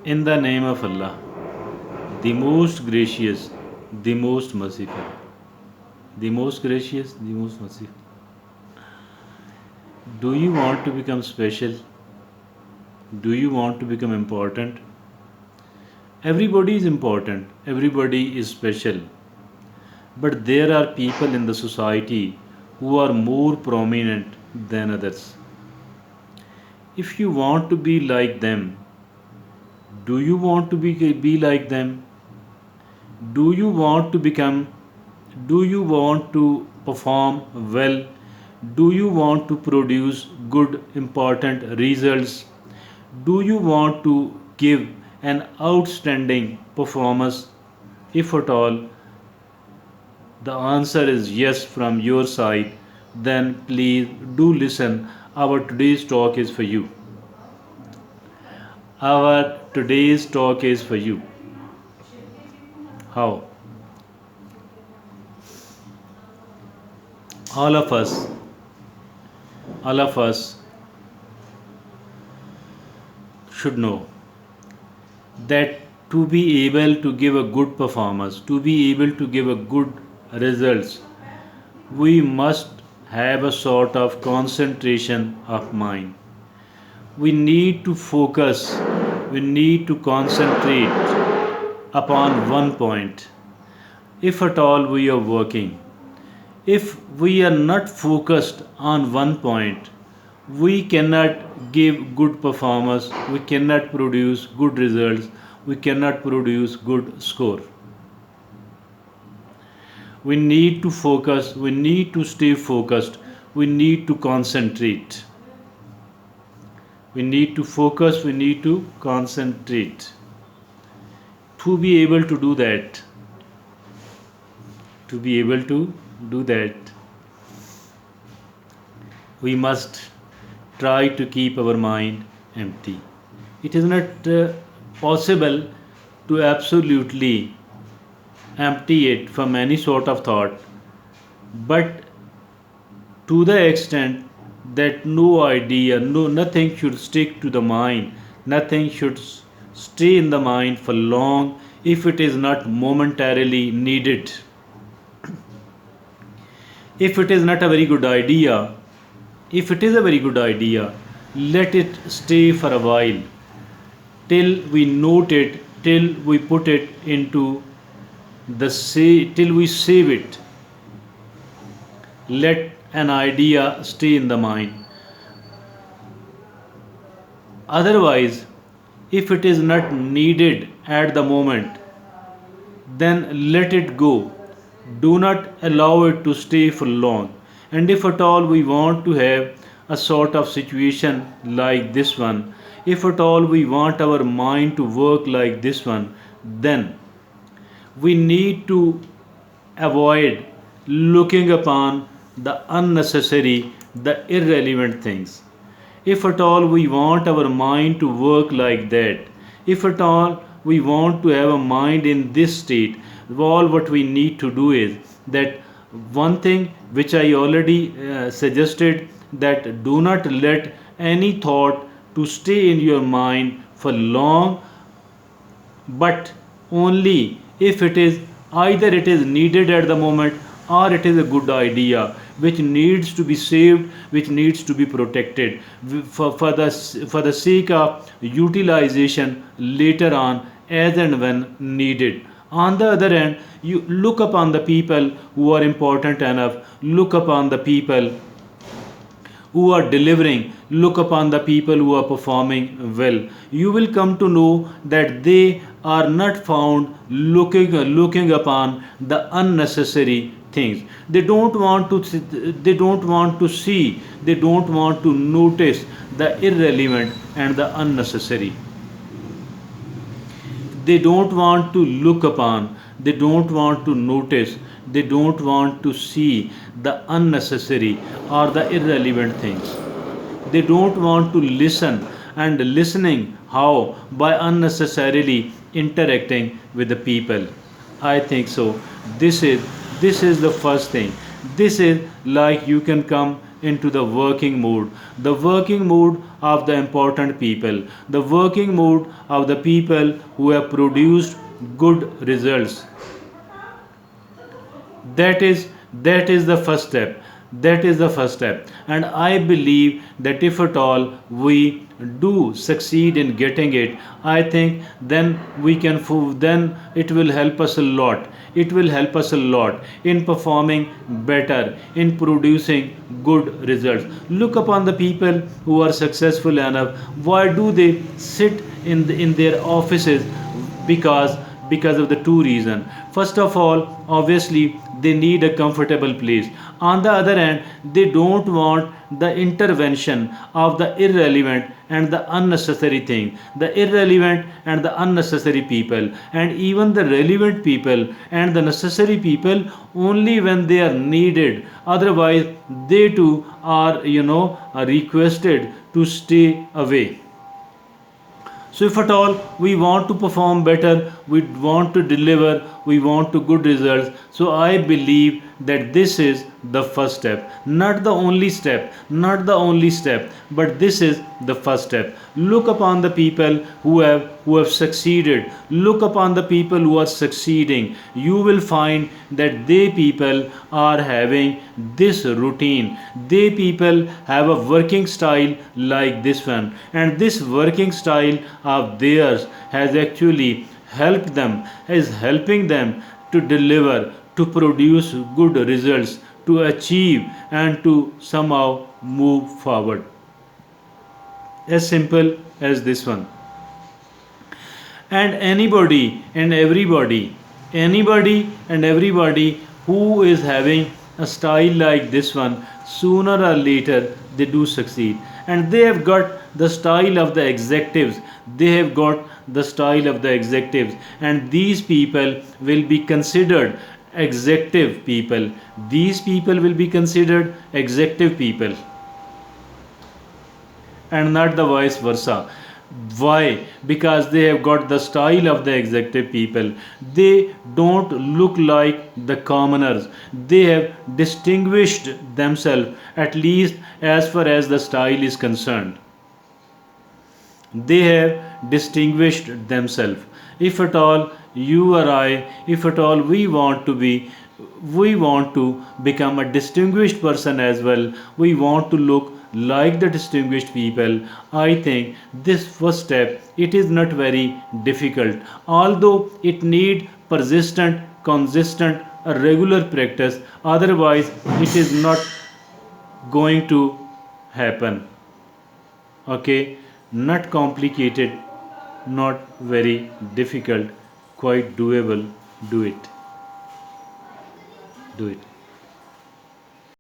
In the name of Allah, the most gracious, the most merciful. The most gracious, the most merciful. Do you want to become special? Do you want to become important? Everybody is important, everybody is special. But there are people in the society who are more prominent than others. If you want to be like them, do you want to be like them? Do you want to become? Do you want to perform well? Do you want to produce good, important results? Do you want to give an outstanding performance? If at all the answer is yes from your side, then please do listen. Our today's talk is for you. Our today's talk is for you. How? All of us, all of us should know that to be able to give a good performance, to be able to give a good results, we must have a sort of concentration of mind. We need to focus, we need to concentrate upon one point. If at all we are working, if we are not focused on one point, we cannot give good performance, we cannot produce good results, we cannot produce good score. We need to focus, we need to stay focused, we need to concentrate. We need to focus, we need to concentrate. To be able to do that, to be able to do that, we must try to keep our mind empty. It is not possible to absolutely empty it from any sort of thought, but to the extent that no idea, no nothing should stick to the mind, nothing should stay in the mind for long if it is not momentarily needed. If it is not a very good idea, if it is a very good idea, let it stay for a while till we note it, till we put it into till we save it. Let an idea stay in the mind. Otherwise, if it is not needed at the moment, then let it go. Do not allow it to stay for long. And if at all we want to have a sort of situation like this one, if at all we want our mind to work like this one, then we need to avoid looking upon the unnecessary, the irrelevant things. If at all we want our mind to work like that, if at all we want to have a mind in this state, all what we need to do is that one thing which I already suggested, that do not let any thought to stay in your mind for long, but only if it is either it is needed at the moment or it is a good idea which needs to be saved, which needs to be protected for the sake of utilization later on as and when needed. On the other hand, you look upon the people who are important enough, look upon the people who are delivering, look upon the people who are performing well. You will come to know that they are not found looking upon the unnecessary things. They don't want to they don't want to see, they don't want to notice the irrelevant and the unnecessary. They don't want to look upon, they don't want to notice, they don't want to see the unnecessary or the irrelevant things. They don't want to listen, and listening how? By unnecessarily interacting with the people. I think so. This is this is the first thing. This is like you can come into the working mood, the working mood of the important people, the working mood of the people who have produced good results. That is the first step. That is the first step. And I believe that if at all we do succeed in getting it, I think then we can then it will help us a lot. It will help us a lot in performing better, in producing good results. Look upon the people who are successful enough. Why do they sit in their offices? Because of the two reasons. First of all, obviously they need a comfortable place. On the other hand, they don't want the intervention of the irrelevant and the unnecessary thing, the irrelevant and the unnecessary people, and even the relevant people and the necessary people only when they are needed. Otherwise they too are, are requested to stay away. So if at all we want to perform better, we want to deliver, we want to good results. So I believe that this is the first step, not the only step, not the only step, but this is the first step. Look upon the people who have succeeded. Look upon the people who are succeeding. You will find that they people are having this routine. They people have a working style like this one, and this working style of theirs has actually helped them, is helping them to deliver, to produce good results, to achieve, and to somehow move forward. As simple as this one. And anybody and everybody who is having a style like this one, sooner or later they do succeed. And they have got the style of the executives. They have got the style of the executives, and these people will be considered executive people. These people will be considered executive people, and not the vice versa. Why? Because they have got the style of the executive people. They don't look like the commoners. They have distinguished themselves, at least as far as the style is concerned. They have distinguished themselves. If at all you or I, if at all we want to become a distinguished person as well, we want to look like the distinguished people. I think this first step, it is not very difficult, although it need persistent, consistent, a regular practice. Otherwise it is not going to happen. Okay, not complicated, not very difficult, quite doable. Do it. Do it.